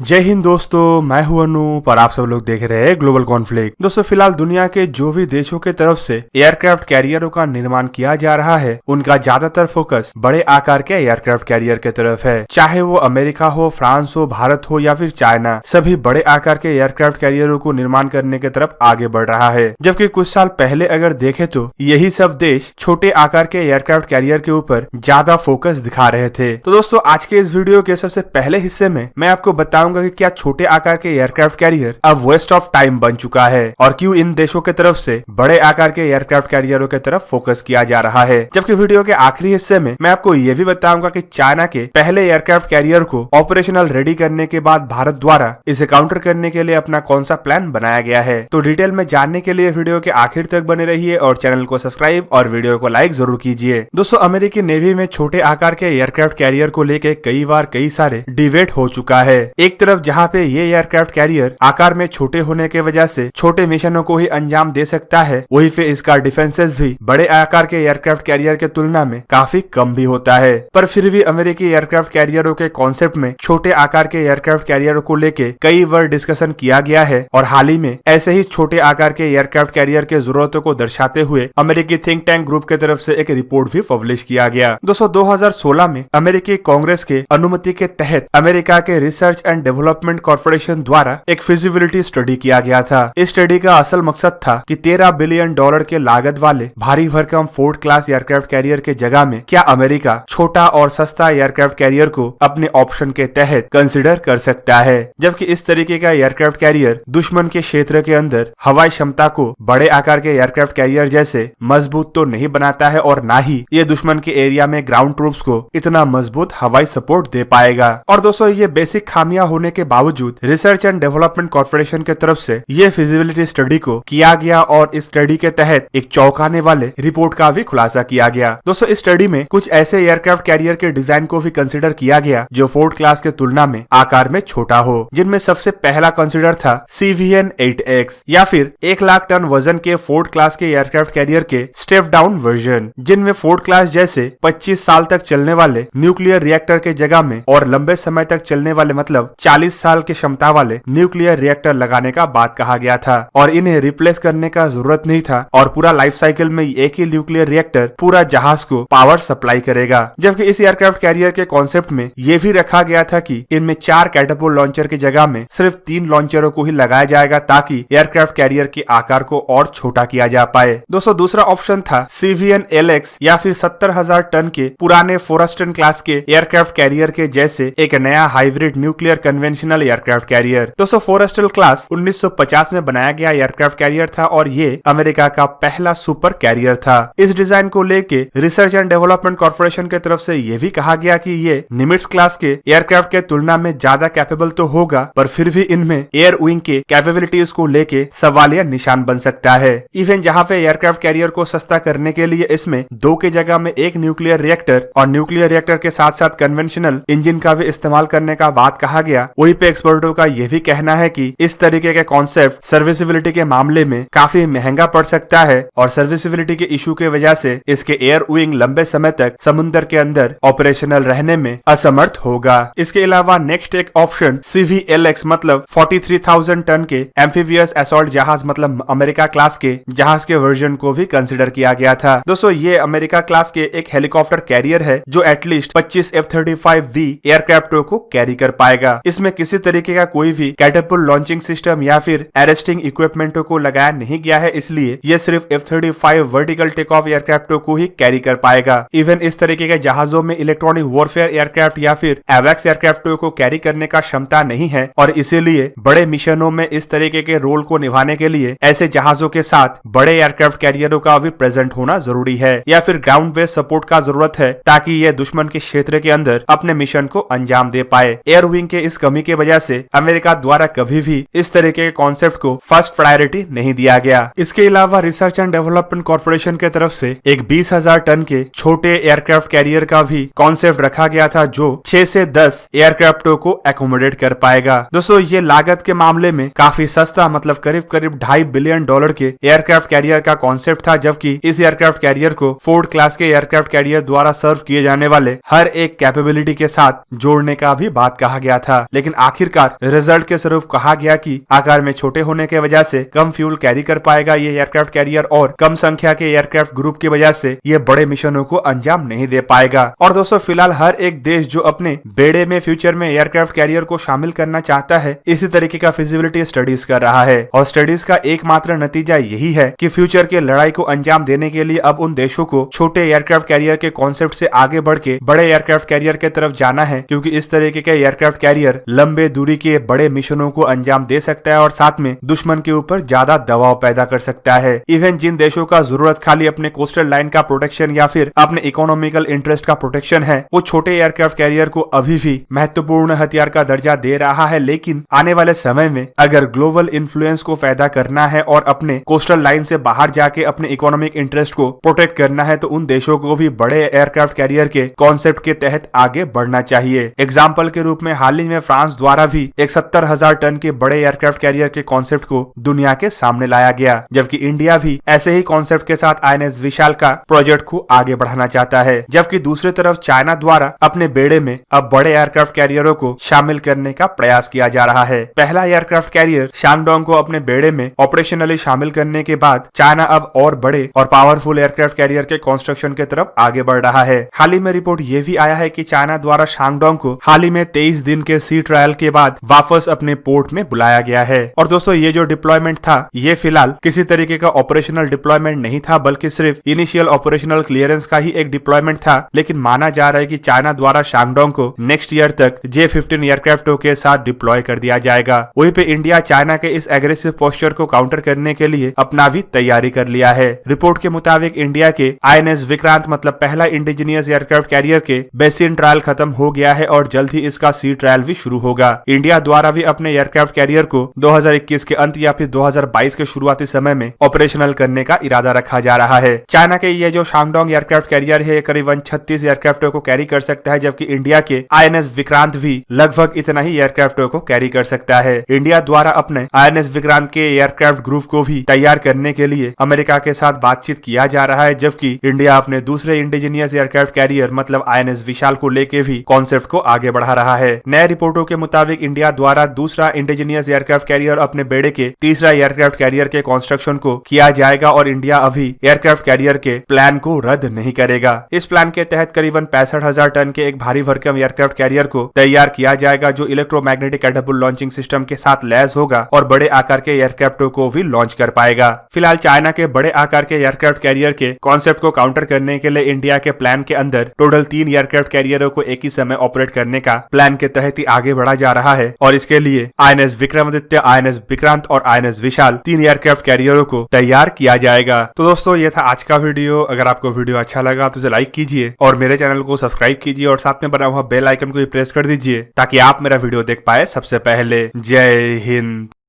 जय हिंद दोस्तों, मैं हूं अनूप और आप सब लोग देख रहे हैं ग्लोबल कॉन्फ्लिक्ट। दोस्तों फिलहाल दुनिया के जो भी देशों के तरफ से एयरक्राफ्ट कैरियरों का निर्माण किया जा रहा है, उनका ज्यादातर फोकस बड़े आकार के एयरक्राफ्ट कैरियर के तरफ है। चाहे वो अमेरिका हो, फ्रांस हो, भारत हो या फिर चाइना, सभी बड़े आकार के एयरक्राफ्ट कैरियरों को निर्माण करने की तरफ आगे बढ़ रहा है। जबकि कुछ साल पहले अगर देखे तो यही सब देश छोटे आकार के एयरक्राफ्ट कैरियर के ऊपर ज्यादा फोकस दिखा रहे थे। तो दोस्तों आज के इस वीडियो के सबसे पहले हिस्से में मैं आपको बताऊंगा कि क्या छोटे आकार के एयरक्राफ्ट कैरियर अब वेस्ट ऑफ टाइम बन चुका है और क्यों इन देशों के तरफ से बड़े आकार के एयरक्राफ्ट कैरियरों के तरफ फोकस किया जा रहा है। जबकि वीडियो के आखिरी हिस्से में मैं आपको ये भी बताऊंगा कि चाइना के पहले एयरक्राफ्ट कैरियर को ऑपरेशनल रेडी करने के बाद भारत द्वारा इसे काउंटर करने के लिए अपना कौन सा प्लान बनाया गया है। तो डिटेल में जानने के लिए वीडियो के आखिर तक बने रहिए और चैनल को सब्सक्राइब और वीडियो को लाइक जरूर कीजिए। दोस्तों अमेरिकी नेवी में छोटे आकार के एयरक्राफ्ट कैरियर को लेकर कई बार कई सारे डिबेट हो चुका है। एक तरफ जहाँ पे ये एयरक्राफ्ट कैरियर आकार में छोटे होने के वजह से छोटे मिशनों को ही अंजाम दे सकता है, वहीं पे इसका डिफेंसेस भी बड़े आकार के एयरक्राफ्ट कैरियर के तुलना में काफी कम भी होता है। पर फिर भी अमेरिकी एयरक्राफ्ट कैरियरों के कॉन्सेप्ट में छोटे आकार के एयरक्राफ्ट कैरियरों को लेके कई बार डिस्कशन किया गया है और हाल ही में ऐसे ही छोटे आकार के एयरक्राफ्ट कैरियर के जरूरतों को दर्शाते हुए अमेरिकी थिंक टैंक ग्रुप की तरफ से एक रिपोर्ट भी पब्लिश किया गया। दोस्तों 2016 में अमेरिकी कांग्रेस के अनुमति के तहत अमेरिका के रिसर्च एंड डेवलपमेंट कॉर्पोरेशन द्वारा एक फिजिबिलिटी स्टडी किया गया था। इस स्टडी का असल मकसद था कि $13 बिलियन के लागत वाले भारी भरकम फोर्ड क्लास एयरक्राफ्ट कैरियर के जगह में क्या अमेरिका छोटा और सस्ता एयरक्राफ्ट कैरियर को अपने ऑप्शन के तहत कंसिडर कर सकता है। जबकि इस तरीके का एयरक्राफ्ट कैरियर दुश्मन के क्षेत्र के अंदर हवाई क्षमता को बड़े आकार के एयरक्राफ्ट कैरियर जैसे मजबूत तो नहीं बनाता है और ना ही ये दुश्मन के एरिया में ग्राउंड ट्रूप्स को इतना मजबूत हवाई सपोर्ट दे पाएगा। और दोस्तों ये बेसिक खामियां होने के बावजूद रिसर्च एंड डेवलपमेंट कॉर्पोरेशन की तरफ से ये फिजिबिलिटी स्टडी को किया गया और इस स्टडी के तहत एक चौंकाने वाले रिपोर्ट का भी खुलासा किया गया। दोस्तों इस स्टडी में कुछ ऐसे एयरक्राफ्ट कैरियर के डिजाइन को भी कंसिडर किया गया जो फोर्ड क्लास के तुलना में आकार में छोटा हो, जिनमें सबसे पहला कंसिडर था CVN-8X या फिर 1 लाख टन वजन के फोर्ड क्लास के एयरक्राफ्ट कैरियर के स्टेप डाउन वर्जन, जिनमें फोर्ड क्लास जैसे 25 साल तक चलने वाले न्यूक्लियर रिएक्टर के जगह में और लंबे समय तक चलने वाले मतलब 40 साल की क्षमता वाले न्यूक्लियर रिएक्टर लगाने का बात कहा गया था और इन्हें रिप्लेस करने का जरूरत नहीं था और पूरा लाइफ साइकिल में एक ही न्यूक्लियर रिएक्टर पूरा जहाज को पावर सप्लाई करेगा। जबकि इस एयरक्राफ्ट कैरियर के कॉन्सेप्ट में ये भी रखा गया था कि इनमें 4 कैटापुल्ट लॉन्चर की जगह में सिर्फ 3 लॉन्चरों को ही लगाया जाएगा ताकि एयरक्राफ्ट कैरियर के आकार को और छोटा किया जा पाए। दोस्तों दूसरा ऑप्शन था CVN-LX या फिर 70,000 टन के पुराने फोरस्टन क्लास के एयरक्राफ्ट कैरियर के जैसे एक नया hybrid nuclear conventional aircraft carrier. दोस्तों फोरस्टल क्लास 1950 में बनाया गया एयरक्राफ्ट कैरियर था और ये अमेरिका का पहला सुपर कैरियर था। इस डिजाइन को लेके रिसर्च एंड डेवलपमेंट कॉर्पोरेशन की तरफ से ये भी कहा गया कि ये निमिट्स क्लास के एयरक्राफ्ट के तुलना में ज्यादा कैपेबल तो होगा, पर फिर भी इनमें एयर विंग के कैपेबिलिटीज को लेके सवालिया निशान बन सकता है। इवन जहाँ पे एयरक्राफ्ट कैरियर को सस्ता करने के लिए इसमें 2 की जगह में एक न्यूक्लियर रिएक्टर और न्यूक्लियर रिएक्टर के साथ साथ कन्वेंशनल इंजन का भी इस्तेमाल करने का बात कहा गया। वहीं पे एक्सपर्टों का यह भी कहना है कि इस तरीके के कॉन्सेप्ट सर्विसिबिलिटी के मामले में काफी महंगा पड़ सकता है और सर्विसिबिलिटी के इशू के वजह से इसके एयर विंग लंबे समय तक समुद्र के अंदर ऑपरेशनल रहने में असमर्थ होगा। इसके अलावा नेक्स्ट एक ऑप्शन CVLX मतलब 43,000 टन के एम्फीबियस असॉल्ट जहाज मतलब अमेरिका क्लास के जहाज के वर्जन को भी कंसिडर किया गया था। दोस्तों ये अमेरिका क्लास के एक हेलीकॉप्टर कैरियर है जो एटलीस्ट 25 F-35V एयरक्राफ्टों को कैरी कर पाएगा। इसमें किसी तरीके का कोई भी कैटापुल्ट लॉन्चिंग सिस्टम या फिर अरेस्टिंग इक्विपमेंटों को लगाया नहीं गया है, इसलिए ये सिर्फ F-35 वर्टिकल टेक ऑफ एयरक्राफ्टों को ही कैरी कर पाएगा। इवन इस तरीके के जहाजों में इलेक्ट्रॉनिक वॉरफेयर एयरक्राफ्ट या फिर एवैक्स एयरक्राफ्टों को कैरी करने का क्षमता नहीं है और इसीलिए बड़े मिशनों में इस तरीके के रोल को निभाने के लिए ऐसे जहाजों के साथ बड़े एयरक्राफ्ट कैरियरों का भी प्रेजेंट होना जरूरी है या फिर ग्राउंड बेस्ड सपोर्ट का जरूरत है ताकि ये दुश्मन के क्षेत्र के अंदर अपने मिशन को अंजाम दे पाए। एयर विंग के इस कमी की वजह से अमेरिका द्वारा कभी भी इस तरीके के कॉन्सेप्ट को फर्स्ट प्रायोरिटी नहीं दिया गया। इसके अलावा रिसर्च एंड डेवलपमेंट कॉर्पोरेशन की तरफ से एक 20,000 टन के छोटे एयरक्राफ्ट कैरियर का भी कॉन्सेप्ट रखा गया था जो 6 से 10 एयरक्राफ्टों को एकोमोडेट कर पाएगा। दोस्तों ये लागत के मामले में काफी सस्ता मतलब करीब करीब $2.5 बिलियन के एयरक्राफ्ट कैरियर का कॉन्सेप्ट था, जबकि इस एयरक्राफ्ट कैरियर को फोर्ड क्लास के एयरक्राफ्ट कैरियर द्वारा सर्व किए जाने वाले हर एक कैपेबिलिटी के साथ जोड़ने का भी बात कहा गया था। लेकिन आखिरकार रिजल्ट के स्वरूप कहा गया कि आकार में छोटे होने की वजह से कम फ्यूल कैरी कर पाएगा ये एयरक्राफ्ट कैरियर और कम संख्या के एयरक्राफ्ट ग्रुप की वजह से ये बड़े मिशनों को अंजाम नहीं दे पाएगा। और दोस्तों फिलहाल हर एक देश जो अपने बेड़े में फ्यूचर में एयरक्राफ्ट कैरियर को शामिल करना चाहता है इसी तरीके का फिजिबिलिटी स्टडीज कर रहा है और स्टडीज का एकमात्र नतीजा यही है कि फ्यूचर के लड़ाई को अंजाम देने के लिए अब उन देशों को छोटे एयरक्राफ्ट कैरियर के कॉन्सेप्ट से आगे बढ़ के बड़े एयरक्राफ्ट कैरियर के तरफ जाना है, क्योंकि इस तरीके के एयरक्राफ्ट कैरियर लंबे दूरी के बड़े मिशनों को अंजाम दे सकता है और साथ में दुश्मन के ऊपर ज्यादा दबाव पैदा कर सकता है। इवन जिन देशों का जरूरत खाली अपने कोस्टल लाइन का प्रोटेक्शन या फिर अपने इकोनॉमिकल इंटरेस्ट का प्रोटेक्शन है, वो छोटे एयरक्राफ्ट कैरियर को अभी भी महत्वपूर्ण हथियार का दर्जा दे रहा है। लेकिन आने वाले समय में अगर ग्लोबल इन्फ्लुएंस को पैदा करना है और अपने कोस्टल लाइन से बाहर जाके अपने इकोनॉमिक इंटरेस्ट को प्रोटेक्ट करना है तो उन देशों को भी बड़े एयरक्राफ्ट कैरियर के कॉन्सेप्ट के तहत आगे बढ़ना चाहिए। एग्जाम्पल के रूप में हाल ही में फ्रांस द्वारा भी एक 70,000 टन के बड़े एयरक्राफ्ट कैरियर के कॉन्सेप्ट को दुनिया के सामने लाया गया, जबकि इंडिया भी ऐसे ही कॉन्सेप्ट के साथ INS विशाल का प्रोजेक्ट को आगे बढ़ाना चाहता है। जबकि दूसरी तरफ चाइना द्वारा अपने बेड़े में अब बड़े एयरक्राफ्ट कैरियरों को शामिल करने का प्रयास किया जा रहा है। पहला एयरक्राफ्ट कैरियर शांगडोंग को अपने बेड़े में ऑपरेशनली शामिल करने के बाद चाइना अब और बड़े और पावरफुल एयरक्राफ्ट कैरियर के कंस्ट्रक्शन की तरफ आगे बढ़ रहा है। हाल ही में रिपोर्ट ये भी आया है कि चाइना द्वारा शांगडोंग को हाल ही में 23 दिन के सी ट्रायल के बाद वापस अपने पोर्ट में बुलाया गया है। और दोस्तों ये जो डिप्लॉयमेंट था ये फिलहाल किसी तरीके का ऑपरेशनल डिप्लॉयमेंट नहीं था, बल्कि सिर्फ इनिशियल ऑपरेशनल क्लियरेंस का ही एक डिप्लॉयमेंट था। लेकिन माना जा रहा है कि चाइना द्वारा शांगडोंग को नेक्स्ट ईयर तक J-15 एयरक्राफ्टों के साथ डिप्लॉय कर दिया जाएगा। वहीं पे इंडिया चाइना के इस एग्रेसिव पोस्चर को काउंटर करने के लिए अपना भी तैयारी कर लिया है। रिपोर्ट के मुताबिक इंडिया के INS विक्रांत मतलब पहला इंडिजिनियस एयरक्राफ्ट कैरियर के बेसिन ट्रायल खत्म हो गया है और जल्द ही इसका सी ट्रायल भी शुरू होगा। इंडिया द्वारा भी अपने एयरक्राफ्ट कैरियर को 2021 के अंत या फिर 2022 के शुरुआती समय में ऑपरेशनल करने का इरादा रखा जा रहा है। चाइना के ये जो शांगडोंग एयरक्राफ्ट कैरियर है करीबन 36 एयरक्राफ्टों को कैरी कर सकता है, जबकि इंडिया के INS विक्रांत भी लगभग इतना ही एयरक्राफ्टों को कैरी कर सकता है। इंडिया द्वारा अपने INS विक्रांत के एयरक्राफ्ट ग्रुप को भी तैयार करने के लिए अमेरिका के साथ बातचीत किया जा रहा है, जबकि इंडिया अपने दूसरे इंडिजिनियस एयरक्राफ्ट कैरियर मतलब INS विशाल को लेके भी कॉन्सेप्ट को आगे बढ़ा रहा है। नए रिपोर्टों के मुताबिक इंडिया द्वारा दूसरा इंडिजिनियस एयरक्राफ्ट कैरियर अपने बेड़े के तीसरा एयरक्राफ्ट कैरियर के कंस्ट्रक्शन को किया जाएगा और इंडिया अभी एयरक्राफ्ट कैरियर के प्लान को रद्द नहीं करेगा। इस प्लान के तहत करीबन 65,000 टन के एक भारी भरकम एयरक्राफ्ट कैरियर को तैयार किया जाएगा जो इलेक्ट्रोमैग्नेटिक कैटेपुल लॉन्चिंग सिस्टम के साथ लैस होगा और बड़े आकार के एयरक्राफ्टों को भी लॉन्च कर पाएगा। फिलहाल चाइना के बड़े आकार के एयरक्राफ्ट कैरियर के कॉन्सेप्ट को काउंटर करने के लिए इंडिया के प्लान के अंदर टोटल 3 एयरक्राफ्ट कैरियरों को एक ही समय ऑपरेट करने का प्लान के तहत ही आगे बढ़ा जा रहा है और इसके लिए INS विक्रमादित्य, INS विक्रांत और INS विशाल 3 एयरक्राफ्ट कैरियरों को तैयार किया जाएगा। तो दोस्तों ये था आज का वीडियो। अगर आपको वीडियो अच्छा लगा तो इसे लाइक कीजिए और मेरे चैनल को सब्सक्राइब कीजिए और साथ में बना हुआ बेल आइकन को भी प्रेस कर दीजिए ताकि आप मेरा वीडियो देख पाए सबसे पहले। जय हिंद।